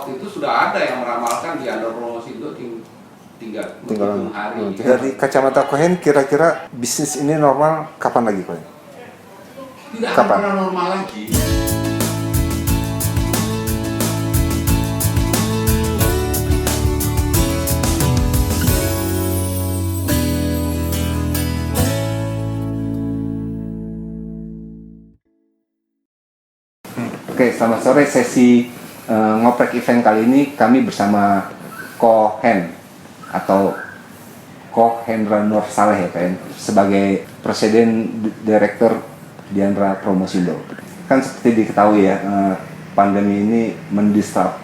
waktu itu sudah ada yang meramalkan di Andra Promosindo tinggal menghitung hari. Dari kacamata Kohen, kira-kira bisnis ini normal kapan lagi Kohen? Tidak akan pernah normal lagi. Oke, selamat sore. Sesi ngoprek event kali ini kami bersama Kohen atau Kohendra Nur Saleh ya Kohen, sebagai Presiden Direktur Diandra Promosindo. Kan seperti diketahui ya, pandemi ini mendisrupt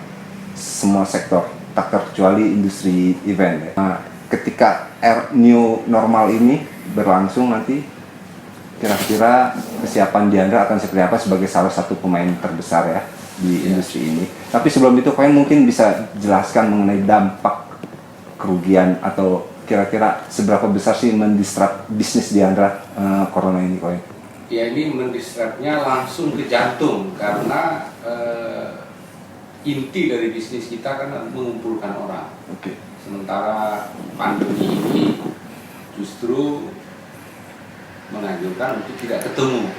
semua sektor, tak terkecuali industri event ya. Ketika new normal ini berlangsung nanti, kira-kira kesiapan Diandra akan seperti apa sebagai salah satu pemain terbesar ya di industri ini. Tapi sebelum itu Kohen mungkin bisa jelaskan mengenai dampak kerugian atau kira-kira seberapa besar sih mendisrupt bisnis Diandra corona ini Kohen? Ya, ini mendisruptnya langsung ke jantung karena inti dari bisnis kita kan mengumpulkan orang. Oke. Sementara pandemi ini justru menganjurkan untuk tidak ketemu.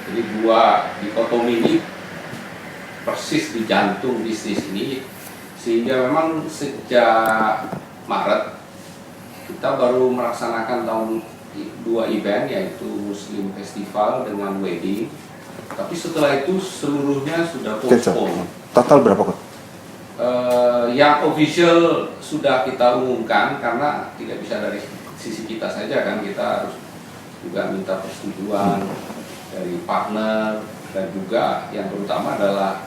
Jadi dua dikotomi ini persis di jantung bisnis ini, sehingga memang sejak Maret kita baru melaksanakan dua event, yaitu Muslim Festival dengan wedding. Tapi setelah itu seluruhnya sudah postpone. Total berapa kok? Yang official sudah kita umumkan karena tidak bisa dari sisi kita saja kan, kita harus juga minta persetujuan dari partner dan juga yang terutama adalah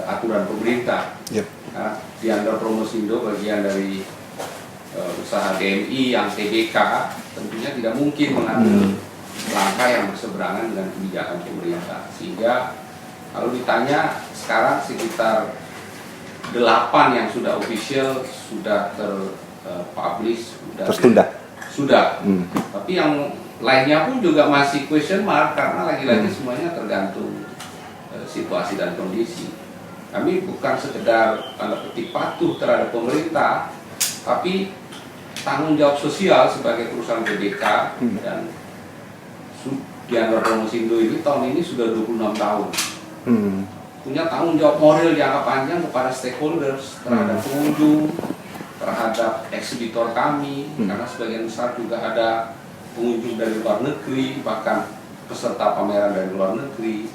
aturan pemerintah. Yep. Nah, Diandra Promosindo bagian dari usaha DMI yang TBK tentunya tidak mungkin mengambil langkah yang berseberangan dengan kebijakan pemerintah, sehingga kalau ditanya sekarang sekitar 8 yang sudah official sudah terpublish, tertunda. Sudah. Tapi yang lainnya pun juga masih question mark karena lagi-lagi semuanya tergantung situasi dan kondisi. Kami bukan sekedar tanda petik patuh terhadap pemerintah, tapi tanggung jawab sosial sebagai perusahaan BDK dan Diandra Promosindo ini tahun ini sudah 26 tahun. Punya tanggung jawab moral jangka panjang kepada stakeholders, terhadap pengunjung, terhadap eksibitor kami, karena sebagian besar juga ada pengunjung dari luar negeri, bahkan peserta pameran dari luar negeri,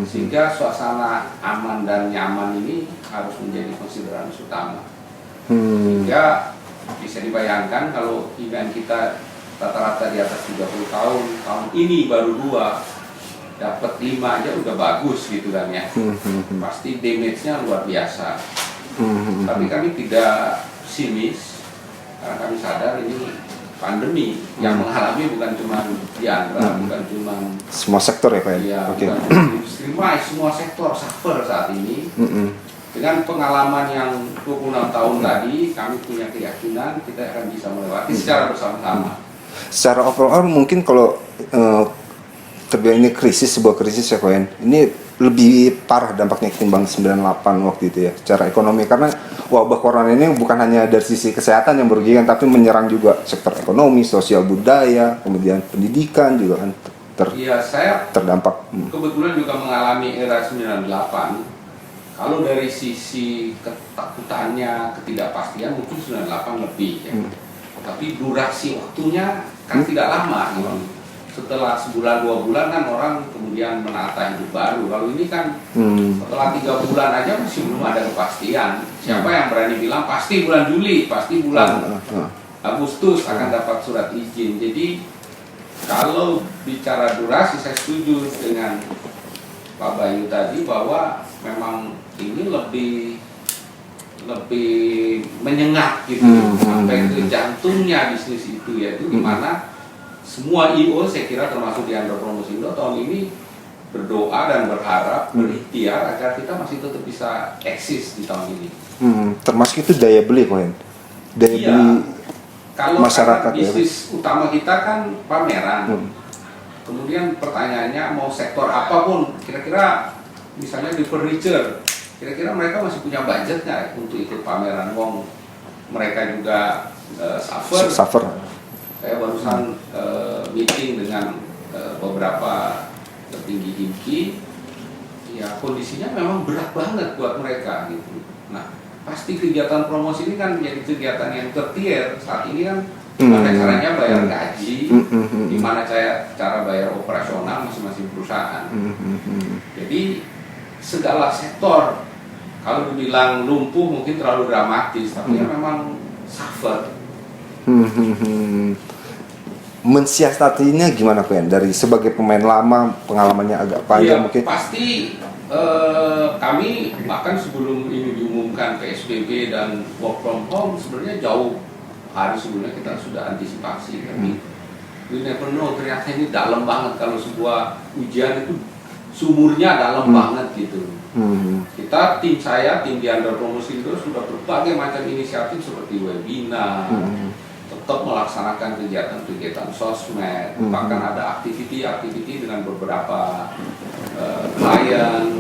sehingga suasana aman dan nyaman ini harus menjadi konsiderasi utama. Sehingga bisa dibayangkan kalau event kita rata-rata di atas 30 tahun, tahun ini baru 2, dapat 5 aja udah bagus gitu kan ya. Pasti damage-nya luar biasa. Tapi kami tidak pesimis karena kami sadar ini pandemi yang mengalami bukan cuma Diandra, bukan cuma semua sektor ya Pak ya? Iya, Okay. bukan industri semua sektor suffer saat ini. Dengan pengalaman yang 26 tahun tadi, kami punya keyakinan kita akan bisa melewati secara bersama-sama. Secara overall mungkin kalau terjadi ini sebuah krisis ya Kohen, ini lebih parah dampaknya ketimbang 98 waktu itu ya secara ekonomi, karena wabah corona ini bukan hanya dari sisi kesehatan yang merugikan, tapi menyerang juga sektor ekonomi, sosial budaya, kemudian pendidikan juga kan saya terdampak. Kebetulan juga mengalami era 98. Kalau dari sisi ketakutannya, ketidakpastian mungkin 98 lebih ya. Tapi durasi waktunya kan tidak lama gitu. Setelah sebulan 2 bulan kan orang kemudian menata hidup baru. Kalau ini kan setelah 3 bulan aja masih belum ada kepastian. Siapa yang berani bilang pasti bulan Juli, pasti bulan Agustus akan dapat surat izin. Jadi kalau bicara durasi, saya setuju dengan Pak Bayu tadi bahwa memang ini lebih menyengat gitu, sampai ke jantungnya bisnis itu, yaitu dimana semua IO saya kira termasuk Diandra Promosindo tahun ini berdoa dan berharap, berikhtiar agar kita masih tetap bisa eksis di tahun ini. Termasuk itu daya beli Kohen, daya beli kalau masyarakat ya. Bisnis utama kita kan pameran. Kemudian pertanyaannya mau sektor apapun, kira-kira misalnya di furniture kira-kira mereka masih punya budget nggak untuk ikut pameran? Wong mereka juga suffer. Saya barusan meeting dengan beberapa petinggi IMKI, ya kondisinya memang berat banget buat mereka gitu. Nah, pasti kegiatan promosi ini kan menjadi kegiatan yang tertier. Saat ini kan gimana caranya bayar gaji, gimana cara bayar operasional masing-masing perusahaan. Jadi segala sektor, kalau dibilang lumpuh mungkin terlalu dramatis, tapi ya memang suffer. Mensiasatinya gimana Pen? Dari sebagai pemain lama, pengalamannya agak panjang Ya, mungkin. pasti kami bahkan sebelum ini diumumkan PSBB dan work from home, sebenarnya jauh hari sebelumnya kita sudah antisipasi. Tapi we never know, ternyata ini dalam banget. Kalau sebuah ujian itu sumurnya dalam banget gitu. Kita, tim Diandra Promosi itu sudah berbagai macam inisiatif seperti webinar, tetap melaksanakan kegiatan-kegiatan sosmed, bahkan ada aktiviti dengan beberapa klien,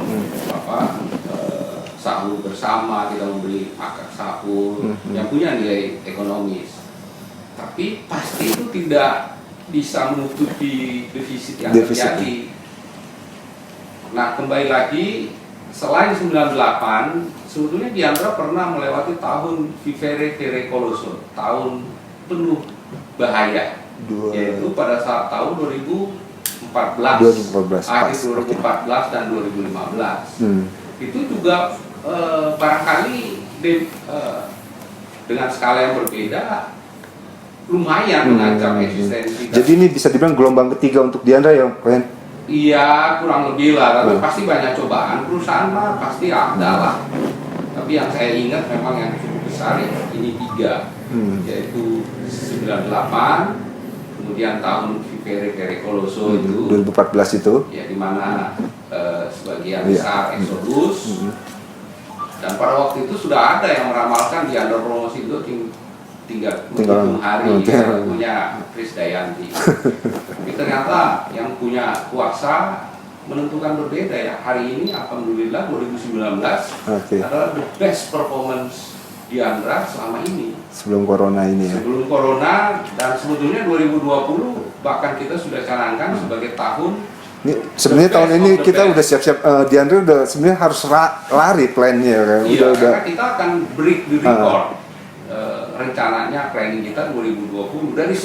sahur bersama, kita membeli akad sahur yang punya nilai ekonomis. Tapi pasti itu tidak bisa menutupi defisit yang terjadi. Nah, kembali lagi, selain 98, sebetulnya Diandra pernah melewati tahun vivere pericoloso, tahun penuh bahaya, yaitu pada saat tahun 2014 akhir 2014 dan 2015. Itu juga barangkali dengan skala yang berbeda lumayan mengancam eksistensi. Jadi ini bisa dibilang gelombang ketiga untuk Diandra ya, Pen? Iya, kurang lebih lah, tapi pasti banyak cobaan. Perusahaan mah pasti ada lah. Tapi yang saya ingat memang yang cukup besar ya, ini 3, yaitu 98, kemudian tahun vivere pericoloso itu 2014 itu, ya di mana sebagian besar eksodus. Dan pada waktu itu sudah ada yang meramalkan Diandra Promosi itu tinggal menghitung hari punya Chris Dayanti. Tapi ternyata yang punya kuasa menentukan berbeda ya. Hari ini alhamdulillah 2019 adalah the best performance Diandra selama ini. Sebelum corona ini ya. Sebelum corona, dan sebetulnya 2020 bahkan kita sudah canangkan sebagai tahun. Ini sebenarnya tahun ini kita udah siap-siap, Diandra udah sebenarnya harus lari plannya kan. Iya, udah. Karena kita akan break the record. Rencananya planning kita 2020 dari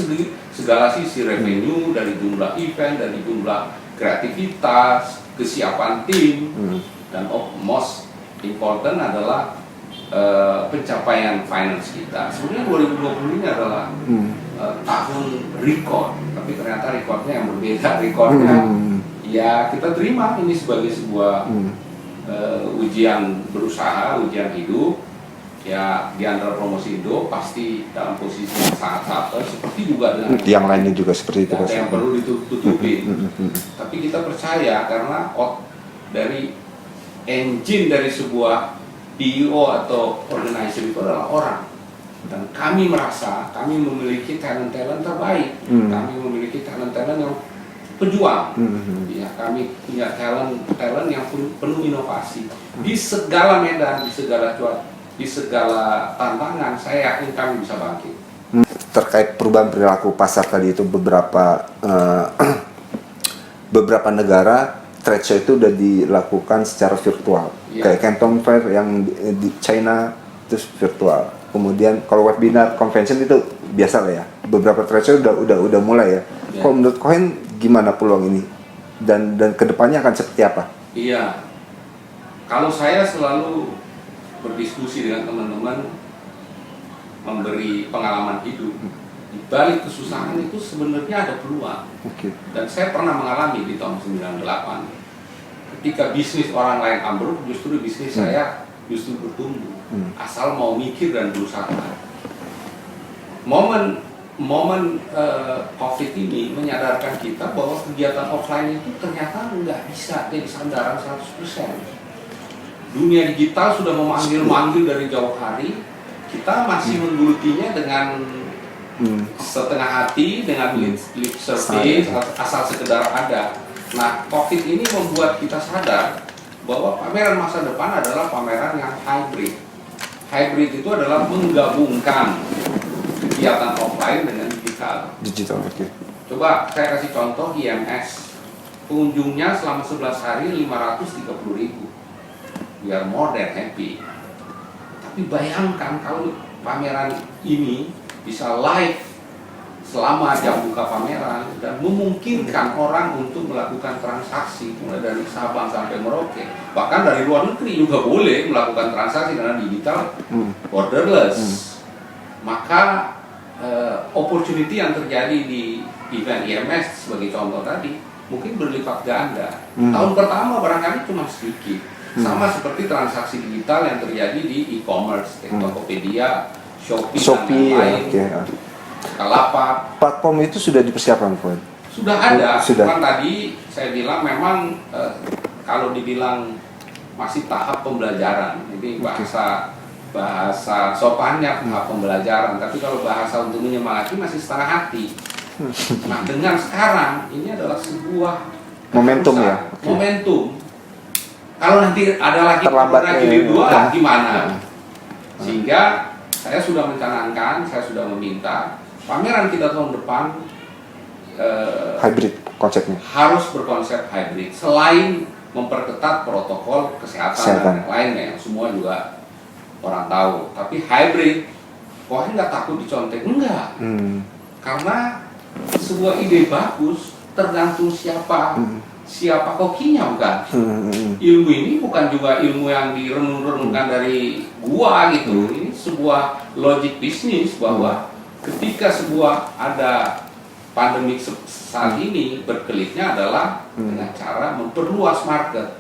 segala sisi revenue, dari jumlah event, dari jumlah kreativitas, kesiapan tim, dan most important adalah pencapaian finance kita. Sebenarnya 2020 ini adalah tahun record, tapi ternyata recordnya yang berbeda. Recordnya ya kita terima ini sebagai sebuah ujian berusaha, ujian hidup. Ya, Diandra Promosi Indo pasti dalam posisi yang sangat suffer, seperti juga dengan yang lainnya juga seperti itu. Ada yang perlu ditutupi. Tapi kita percaya karena dari engine dari sebuah PO atau organization itu adalah orang. Dan kami merasa kami memiliki talent terbaik. Kami memiliki talent yang pejuang. Ya, kami punya talent yang penuh inovasi di segala medan, di segala cuaca, di segala tantangan. Saya yakin kami bisa bangkit. Terkait perubahan perilaku pasar tadi itu, beberapa negara trade show itu udah dilakukan secara virtual. Kayak Canton Fair yang di China itu virtual. Kemudian kalau webinar convention itu biasa lah ya. Beberapa trade show udah mulai ya. Kalau menurut Cohen gimana peluang ini? Dan kedepannya akan seperti apa? Iya. Kalau saya selalu berdiskusi dengan teman-teman, memberi pengalaman hidup, di balik kesusahan itu sebenarnya ada peluang. Dan saya pernah mengalami di tahun 98, ketika bisnis orang lain ambruk, justru bisnis saya justru bertumbuh, asal mau mikir dan berusaha. Momen COVID ini menyadarkan kita bahwa kegiatan offline itu ternyata nggak bisa jadi sandaran 100%. Dunia digital sudah memanggil dari jauh hari, kita masih menggulutinya dengan setengah hati, dengan lip service, asal sekedar ada. Nah, COVID ini membuat kita sadar bahwa pameran masa depan adalah pameran yang hybrid. Hybrid itu adalah menggabungkan kegiatan offline dengan digital. Digital, oke. Coba saya kasih contoh IMS. Pengunjungnya selama 11 hari 530.000. We are more than happy. Tapi bayangkan kalau pameran ini bisa live selama jam buka pameran dan memungkinkan orang untuk melakukan transaksi mulai dari Sabang sampai Merauke, bahkan dari luar negeri juga boleh melakukan transaksi karena digital borderless. Maka opportunity yang terjadi di event IMS sebagai contoh tadi mungkin berlipat ganda. Tahun pertama barangkali cuma sedikit, sama seperti transaksi digital yang terjadi di e-commerce, Tokopedia, Shopee dan lain-lain. Kalapak. Platform itu sudah dipersiapkan, Pak? Sudah ada. Sudah. Kan tadi saya bilang memang kalau dibilang masih tahap pembelajaran. Ini bahasa sopannya tahap pembelajaran. Tapi kalau bahasa untuk menyemangati masih setengah hati. Nah, dengan sekarang ini adalah sebuah momentum ya. Okay. Momentum. Kalau nanti ada lagi jilid 2 gimana? Sehingga saya sudah mencanangkan, saya sudah meminta pameran kita tahun depan hybrid konsepnya. Harus berkonsep hybrid. Selain memperketat protokol kesehatan dan yang lainnya yang semua juga orang tahu. Tapi hybrid, kok nggak takut dicontek? Enggak. Karena sebuah ide bagus tergantung siapa kokinya, bukan? Ilmu ini bukan juga ilmu yang direnung-renungkan dari gua gitu. Ini sebuah logik bisnis bahwa ketika sebuah ada pandemik saat ini berkelitnya adalah dengan cara memperluas market.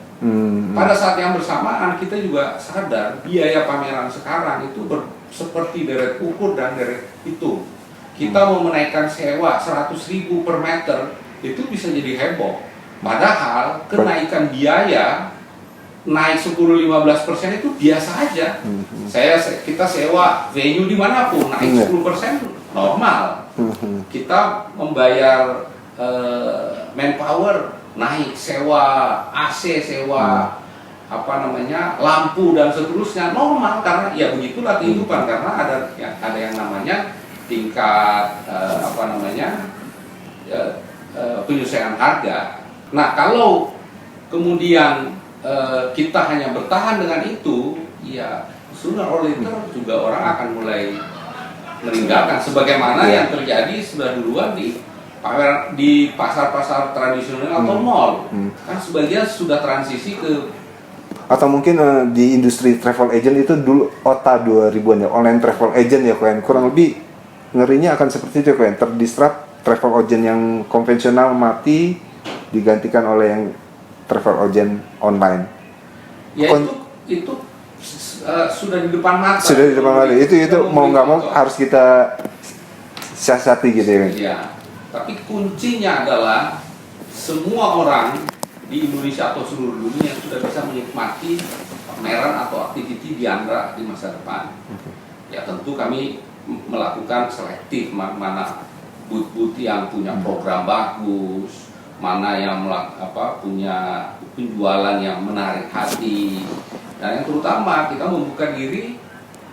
Pada saat yang bersamaan kita juga sadar biaya pameran sekarang itu seperti deret ukur dan deret hitung. Kita mau menaikkan sewa 100.000 per meter itu bisa jadi heboh. Padahal kenaikan biaya naik 10-15% itu biasa aja. Kita sewa venue dimanapun naik 10% normal. Kita membayar manpower naik, sewa AC, sewa lampu dan seterusnya normal karena ya begitulah kehidupan karena ada yang namanya tingkat penyesuaian harga. Nah kalau kemudian kita hanya bertahan dengan itu, ya sooner or later juga orang akan mulai meninggalkan sebagaimana yang terjadi sudah duluan di pasar-pasar tradisional atau mall. Kan sebagian sudah transisi ke atau mungkin di industri travel agent itu dulu OTA 2000-an ya, online travel agent ya kan. Kurang lebih ngerinya akan seperti itu kan, terdisrupt travel agent yang konvensional mati digantikan oleh yang travel agent online. Ya itu sudah di depan mata. Sudah di depan mata. Itu mau nggak mau harus kita siasati gitu ya. Ya. Tapi kuncinya adalah semua orang di Indonesia atau seluruh dunia sudah bisa menikmati pameran atau aktiviti di Andra di masa depan. Ya tentu kami melakukan selektif mana booth-booth yang punya program bagus, mana yang punya penjualan yang menarik hati, dan yang terutama kita membuka diri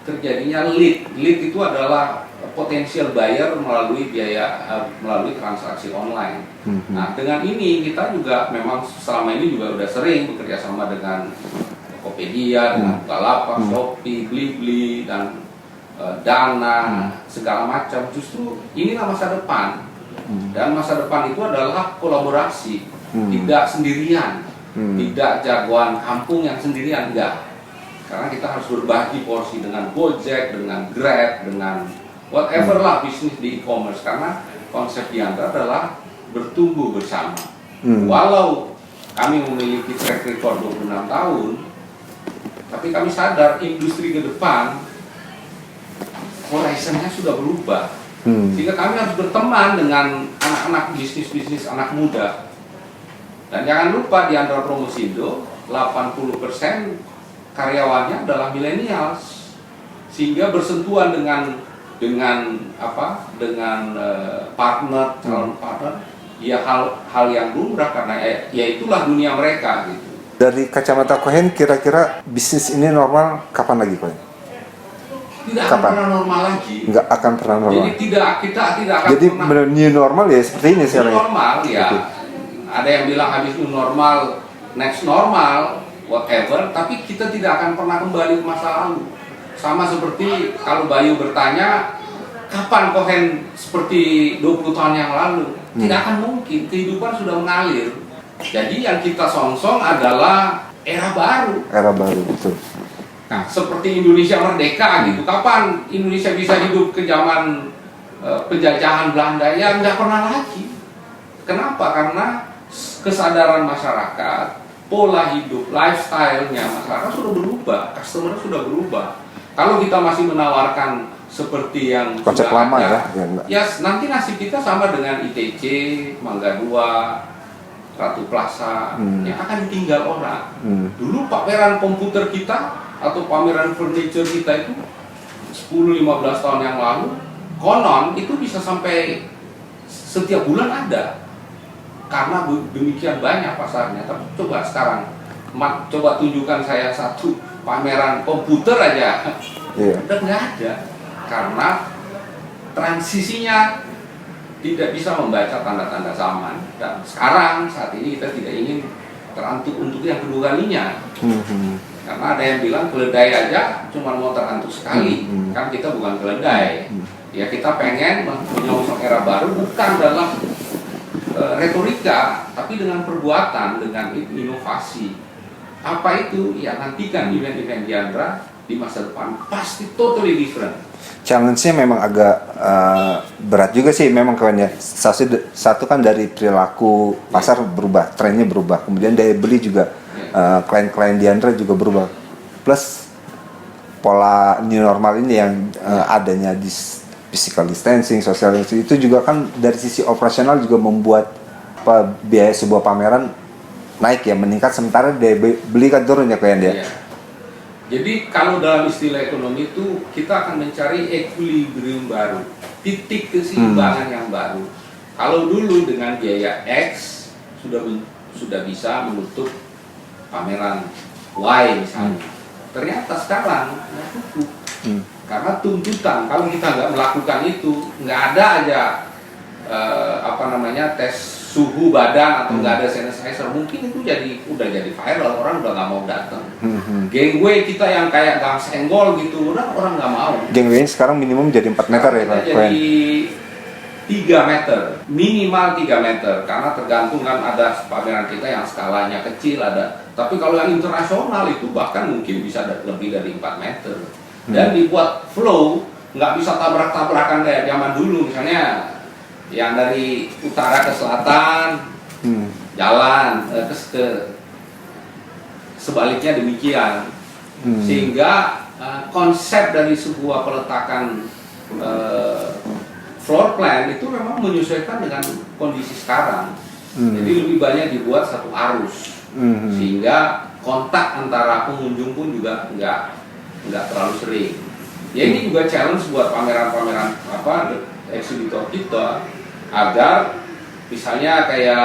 terjadinya lead. Lead itu adalah potensial buyer melalui transaksi online. Nah dengan ini kita juga memang selama ini juga udah sering bekerja sama dengan Tokopedia, dengan Bukalapak, Shopee, Blibli dan Dana, segala macam. Justru inilah masa depan. Dan masa depan itu adalah kolaborasi, tidak sendirian, tidak jagoan kampung yang sendirian, enggak. Karena kita harus berbagi porsi dengan Gojek, dengan Grab, dengan whatever lah bisnis di e-commerce. Karena konsep di Andra adalah bertumbuh bersama. Walau kami memiliki track record 26 tahun, tapi kami sadar industri ke depan horizonnya sudah berubah. Sehingga kami harus berteman dengan anak-anak bisnis anak muda. Dan jangan lupa di Andra Promosindo 80% karyawannya adalah millennials. Sehingga bersentuhan dengan partner, calon partner, ya hal yang lumrah karena ya itulah dunia mereka gitu. Dari kacamata Kohen, kira-kira bisnis ini normal kapan lagi, Kohen? Tidak akan Kapan? pernah normal lagi. Nggak akan pernah normal. Jadi kita tidak akan Jadi pernah new normal ya seperti ini new sekarang. normal ya. Oke. Ada yang bilang habis new normal, next normal, whatever. Tapi kita tidak akan pernah kembali ke masa lalu. Sama seperti kalau Bayu bertanya, kapan Kohen seperti 20 tahun yang lalu? Tidak akan mungkin. Kehidupan sudah mengalir. Jadi yang kita songsong adalah era baru. Era baru, betul. Nah, seperti Indonesia merdeka gitu. Kapan Indonesia bisa hidup ke zaman penjajahan Belanda? Ya nggak pernah lagi. Kenapa? Karena kesadaran masyarakat, pola hidup, lifestyle-nya masyarakat sudah berubah, customer sudah berubah. Kalau kita masih menawarkan seperti yang Konsep sudah lama ada, ya. ya nanti nasib kita sama dengan ITC, Mangga 2, Ratu Plaza, yang akan ditinggal orang. Dulu pameran komputer kita atau pameran furniture kita itu 10-15 tahun yang lalu, konon itu bisa sampai setiap bulan ada. Karena demikian banyak pasarnya. Tapi coba sekarang, coba tunjukkan saya satu pameran komputer aja. Udah nggak ada. Karena transisinya tidak bisa membaca tanda-tanda zaman. Dan sekarang saat ini kita tidak ingin terantuk untuk yang kedua kalinya. Karena ada yang bilang keledai aja cuma mau terantuk sekali. Kan kita bukan keledai. Ya kita pengen menyongsong era baru bukan dalam retorika, tapi dengan perbuatan, dengan inovasi. Apa itu? Ya nantikan event-event Diandra di masa depan pasti totally different. Challenge-nya memang agak berat juga sih memang kawan ya. Satu kan dari perilaku pasar berubah, trennya berubah. Kemudian daya beli juga klien-klien Diandra juga berubah. Plus pola new normal ini yang adanya di physical distancing, social distancing itu juga kan dari sisi operasional juga membuat biaya sebuah pameran naik ya, meningkat sementara daya beli kan turun ya kawan ya. Iya. Jadi kalau dalam istilah ekonomi itu kita akan mencari equilibrium baru, titik keseimbangan yang baru. Kalau dulu dengan biaya X sudah bisa menutup pameran Y misalnya, ternyata sekarang nggak cukup. Karena tuntutan, kalau kita nggak melakukan itu, nggak ada aja tes suhu badan atau nggak ada sanitizer, mungkin itu udah jadi viral, orang udah nggak mau datang. Gangway kita yang kayak gang senggol gitu, udah orang nggak mau. Gangway sekarang minimum jadi 4 meter ya Pak? Jadi 3 meter, minimal 3 meter, karena tergantung kan ada pameran kita yang skalanya kecil ada. Tapi kalau yang internasional itu bahkan mungkin bisa lebih dari 4 meter. Dan dibuat flow, nggak bisa tabrak-tabrakan kayak zaman dulu, misalnya yang dari utara ke selatan jalan ke sebaliknya demikian, sehingga konsep dari sebuah peletakan floor plan itu memang menyesuaikan dengan kondisi sekarang. Jadi lebih banyak dibuat satu arus, sehingga kontak antara pengunjung pun juga nggak terlalu sering. Ya ini juga challenge buat pameran-pameran eksibitor kita, agar misalnya kayak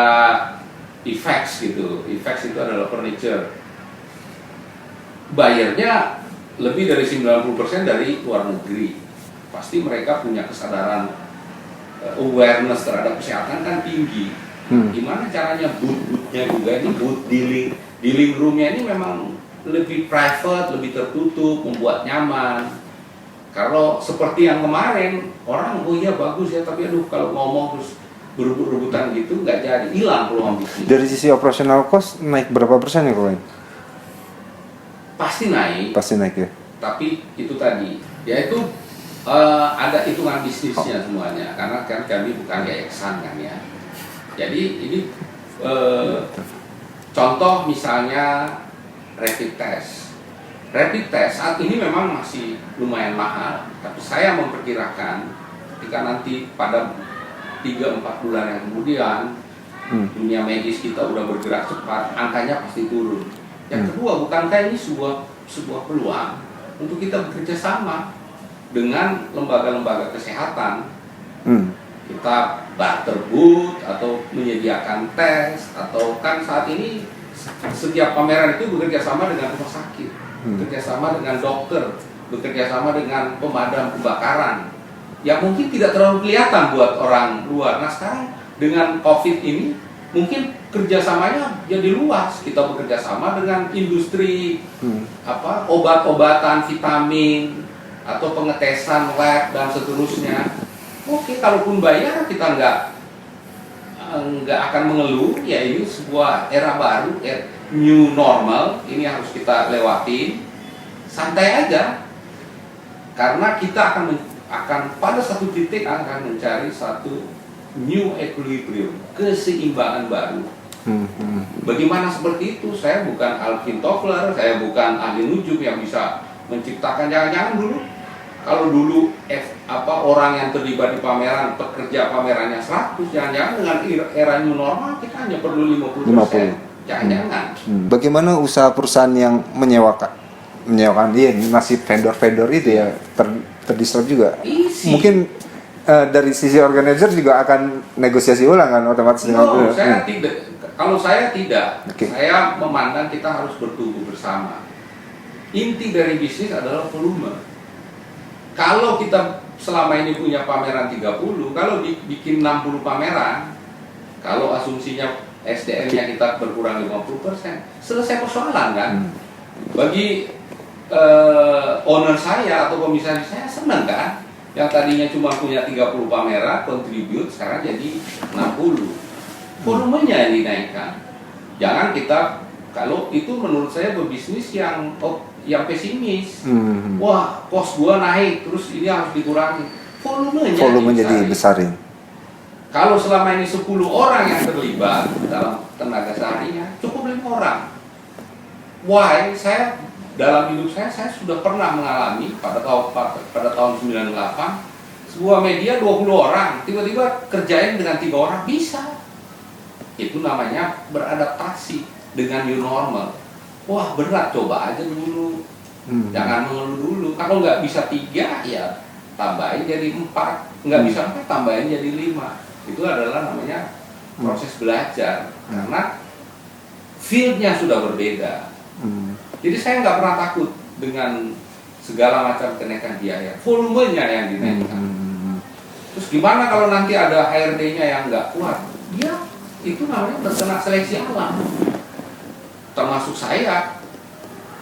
Effects gitu. Effects itu adalah furniture. Bayarnya lebih dari 90% dari luar negeri. Pasti mereka punya kesadaran awareness terhadap kesehatan kan tinggi. Gimana caranya booth-boothnya juga ini booth dealing roomnya ini memang lebih private, lebih tertutup, membuat nyaman. Kalau seperti yang kemarin, orang oh iya bagus ya, tapi aduh kalau ngomong terus berebut-rebutan gitu nggak jadi, hilang peluang bisnis. Dari sisi operasional cost naik berapa persen ya kawan? Pasti naik. Pasti naik ya. Tapi itu tadi, yaitu ada hitungan bisnisnya semuanya, karena kan kami bukan yayasan kan ya. Jadi ini contoh misalnya rapid test. Rapid test saat ini memang masih lumayan mahal, tapi saya memperkirakan ketika nanti pada 3-4 bulan yang kemudian dunia medis kita udah bergerak cepat, angkanya pasti turun. Yang kedua, bukankah ini sebuah peluang untuk kita bekerja sama dengan lembaga-lembaga kesehatan? Kita barter booth atau menyediakan tes, atau kan saat ini setiap pameran itu bekerja sama dengan rumah sakit, bekerja sama dengan dokter, bekerja sama dengan pemadam kebakaran, yang mungkin tidak terlalu kelihatan buat orang luar. Nah sekarang dengan COVID ini mungkin kerjasamanya jadi luas. Kita bekerja sama dengan industri obat-obatan, vitamin, atau pengetesan lab dan seterusnya. Oke, kalaupun bayar kita nggak akan mengeluh. Ya ini sebuah era baru, new normal. Ini harus kita lewatin. Santai aja, karena kita akan pada satu titik akan mencari satu new equilibrium, keseimbangan baru. Bagaimana seperti itu? Saya bukan Alvin Toffler, saya bukan ahli nujum yang bisa menciptakan. Jangan-jangan dulu, kalau dulu orang yang terlibat di pameran, pekerja pamerannya 100, jangan-jangan dengan era new normal kita hanya perlu 50%. Jangan-jangan. Bagaimana usaha perusahaan yang menyewakan dia nasib vendor-vendor itu ya terdisrupt juga? Easy. Mungkin dari sisi organizer juga akan negosiasi ulang kan otomatis dengan saya tidak. Kalau saya tidak, Okay. Saya memandang kita harus bertumbuh bersama. Inti dari bisnis adalah volume. Kalau kita selama ini punya pameran 30, kalau bikin 60 pameran, kalau asumsinya SDM-nya kita berkurang 50%, selesai persoalan kan? Bagi owner saya atau komisaris saya senang kan? Yang tadinya cuma punya 30 pameran, contribute, sekarang jadi 60. Volumenya yang dinaikkan. Jangan kita, kalau itu menurut saya berbisnis yang pesimis. Wah, kos gua naik, terus ini harus dikurangi. Volume jadi besarin. Kalau selama ini 10 orang yang terlibat dalam tenaga seharinya, cukup 5 orang. Why? Dalam hidup saya sudah pernah mengalami pada tahun 98, sebuah media 20 orang, tiba-tiba kerjain dengan 3 orang, bisa. Itu namanya beradaptasi dengan new normal. Wah berat, coba aja dulu. Jangan mengeluh dulu. Kalau nggak bisa 3, ya tambahin jadi 4. Nggak bisa 4, tambahin jadi 5. Itu adalah namanya proses belajar. Karena fieldnya sudah berbeda. Jadi saya nggak pernah takut dengan segala macam kenaikan biaya. Volumenya yang dinaikkan. Terus gimana kalau nanti ada HRD-nya yang nggak kuat? Ya, itu namanya terkena seleksi alam. Termasuk saya.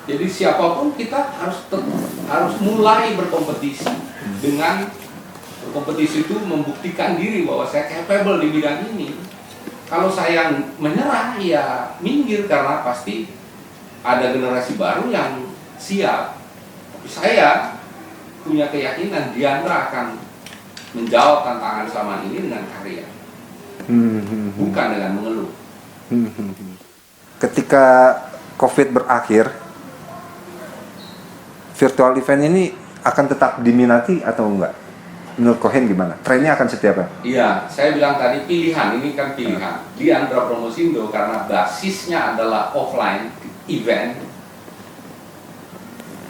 Jadi siapapun kita harus mulai berkompetisi. Dengan berkompetisi itu membuktikan diri bahwa saya capable di bidang ini. Kalau saya menyerah, ya minggir, karena pasti ada generasi baru yang siap. Tapi saya punya keyakinan Diandra akan menjawab tantangan selama ini dengan karya, bukan dengan mengeluh. Ketika COVID berakhir, virtual event ini akan tetap diminati atau enggak? Menurut Cohen gimana? Trennya akan seperti apa? Iya, saya bilang tadi pilihan, ini kan pilihan. Diandra Promosindo karena basisnya adalah offline event,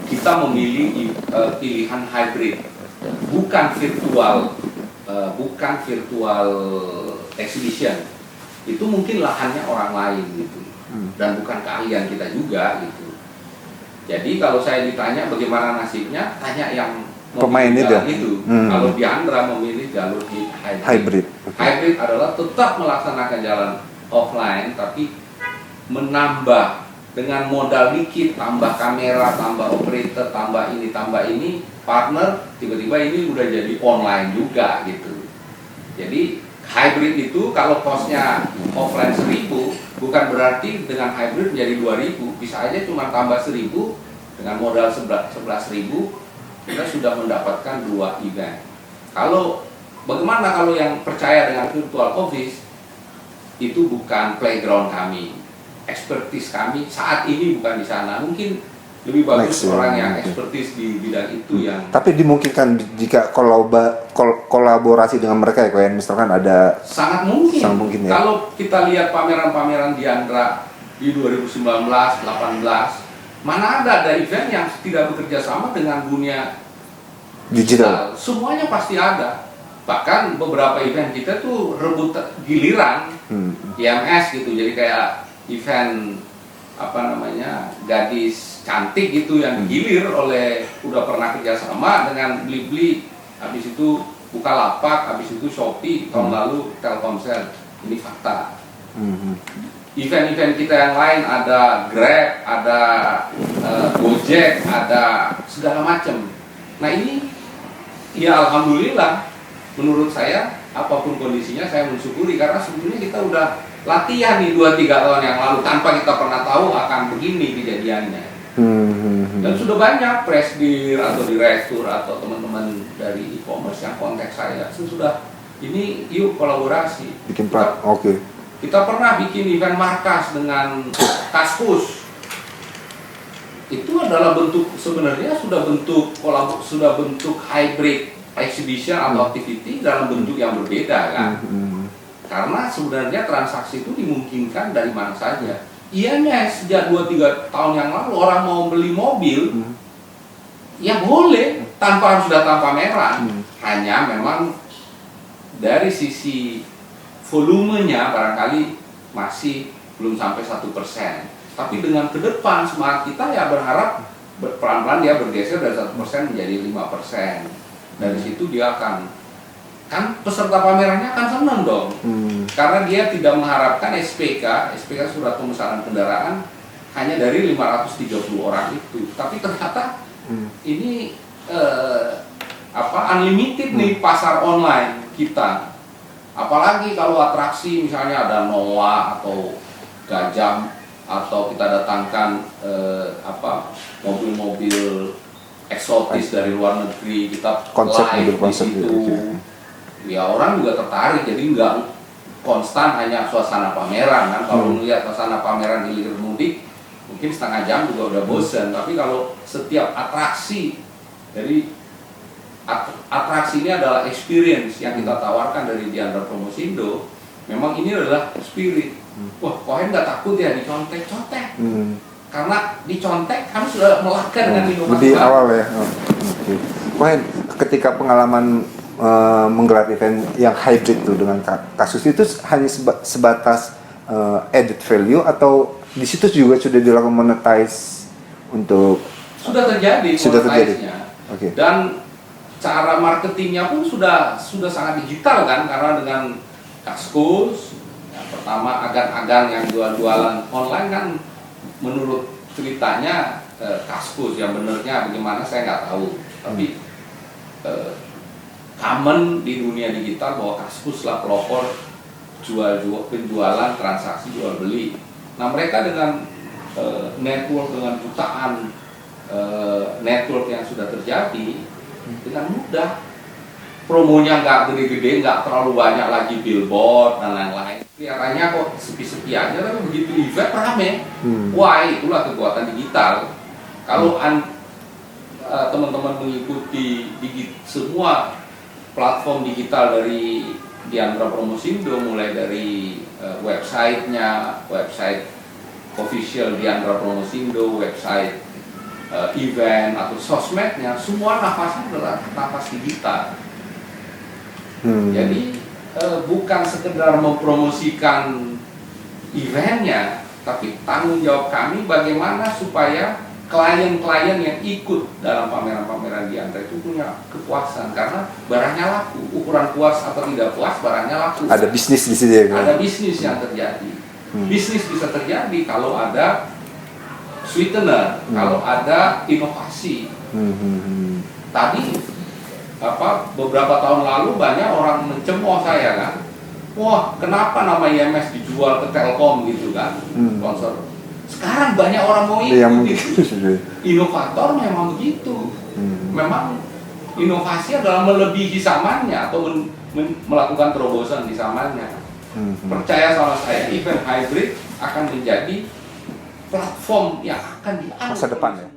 kita memilih pilihan hybrid, bukan virtual exhibition. Itu mungkin lahannya orang lain gitu, dan bukan keahlian kita juga gitu. Jadi kalau saya ditanya bagaimana nasibnya, tanya yang pemain itu. Kalau Diandra memilih jalur hybrid. Hybrid adalah tetap melaksanakan jalan offline, tapi menambah dengan modal dikit, tambah kamera, tambah operator, tambah ini, partner, tiba-tiba ini udah jadi online juga gitu. Jadi hybrid itu kalau costnya offline 1.000, bukan berarti dengan hybrid menjadi 2.000, bisa aja cuma tambah 1.000 dengan modal 11.000, kita sudah mendapatkan 2 event. Bagaimana kalau yang percaya dengan virtual office, itu bukan playground kami. Ekspertis kami saat ini bukan di sana. Mungkin lebih bagus orang yang ekspertis di bidang itu yang. Tapi dimungkinkan jika kolaborasi dengan mereka ya, kayak misalkan ada. Sangat mungkin ya. Kalau kita lihat pameran-pameran Diandra di 2019, 18, mana ada event yang tidak bekerja sama dengan dunia digital. Semuanya pasti ada. Bahkan beberapa event kita tuh rebut giliran IMS gitu. Jadi kayak event gadis cantik gitu yang digilir oleh udah pernah kerjasama dengan Blibli, habis itu Bukalapak, habis itu Shopee, tahun lalu Telkomsel. Ini fakta. Event-event kita yang lain ada Grab, ada Gojek, ada segala macam. Nah ini ya alhamdulillah, menurut saya apapun kondisinya saya mensyukuri, karena sebetulnya kita udah latihan nih 2-3 tahun yang lalu tanpa kita pernah tahu akan begini kejadiannya. Dan sudah banyak presidir atau direktur atau teman-teman dari e-commerce yang kontak saya, sudah ini yuk kolaborasi. Bikin plat, oke. Kita pernah bikin event markas dengan Kaskus. Itu adalah bentuk, sebenarnya sudah bentuk hybrid exhibition atau activity dalam bentuk yang berbeda kan. Karena sebenarnya transaksi itu dimungkinkan dari mana saja. Iyanya sejak 2-3 tahun yang lalu orang mau beli mobil, ya boleh tanpa harus datang pameran. Hanya memang dari sisi volumenya barangkali masih belum sampai 1%. Tapi dengan ke depan semangat kita ya berharap pelan-pelan dia bergeser dari 1% menjadi 5%. Dari situ dia akan, kan peserta pamerannya akan senang dong. Karena dia tidak mengharapkan SPK surat pemesanan kendaraan hanya dari 530 orang itu. Tapi ternyata ini unlimited nih pasar online kita. Apalagi kalau atraksi misalnya ada Noah atau Gajah, atau kita datangkan mobil-mobil eksotis dari luar negeri, kita Konsep live mobil konsep di situ. Ya orang juga tertarik, jadi nggak konstan hanya suasana pameran kan. Kalau melihat suasana pameran di hilir mudik mungkin setengah jam juga udah bosan. Tapi kalau setiap atraksi, dari atraksi ini adalah experience yang kita tawarkan dari Diandra Promosindo. Memang ini adalah spirit. Wah, Cohen nggak takut ya dicontek-contek. Karena dicontek kami sudah melakukan dengan inovasi. Lebih awal ya. Oke. Cohen, ketika pengalaman menggelar event yang hybrid tuh dengan kasus itu hanya sebatas added value, atau di situ juga sudah dilakukan monetize untuk sudah terjadi monetize-nya. Okay. Dan cara marketingnya pun sudah sangat digital kan, karena dengan Kaskus yang pertama agan-agan yang jualan online kan menurut ceritanya Kaskus, yang benernya bagaimana saya nggak tahu, tapi common di dunia digital bahwa Kaskus lah pelopor penjualan transaksi jual beli. Nah mereka dengan network, dengan jutaan network yang sudah terjadi, dengan mudah promonya nggak gede-gede, nggak terlalu banyak lagi billboard dan lain-lain. Kelihatannya kok sepi-sepi aja, tapi begitu event rame. Wah, itulah kekuatan digital. Kalau teman-teman mengikuti semua platform digital dari Diandra Promosindo, mulai dari websitenya, website official Diandra Promosindo, website event atau sosmednya, semua nafasnya adalah nafas digital. Jadi bukan sekedar mempromosikan eventnya, tapi tanggung jawab kami bagaimana supaya klien-klien yang ikut dalam pameran-pameran Diandra itu punya kepuasan, karena barangnya laku. Ukuran puas atau tidak puas, barangnya laku. Ada bisnis di sini ya kan? Ada bisnis yang terjadi. Bisnis bisa terjadi kalau ada sweetener, kalau ada inovasi. Tadi beberapa tahun lalu banyak orang mencemooh saya kan. Wah, kenapa nama IMS dijual ke Telkom gitu kan? Sponsor. Sekarang banyak orang mau ikut gitu. Inovator memang begitu. Memang inovasi adalah melebihi zamannya atau melakukan terobosan di zamannya. Percaya sama saya, event hybrid akan menjadi platform yang akan diambil masa depan ya.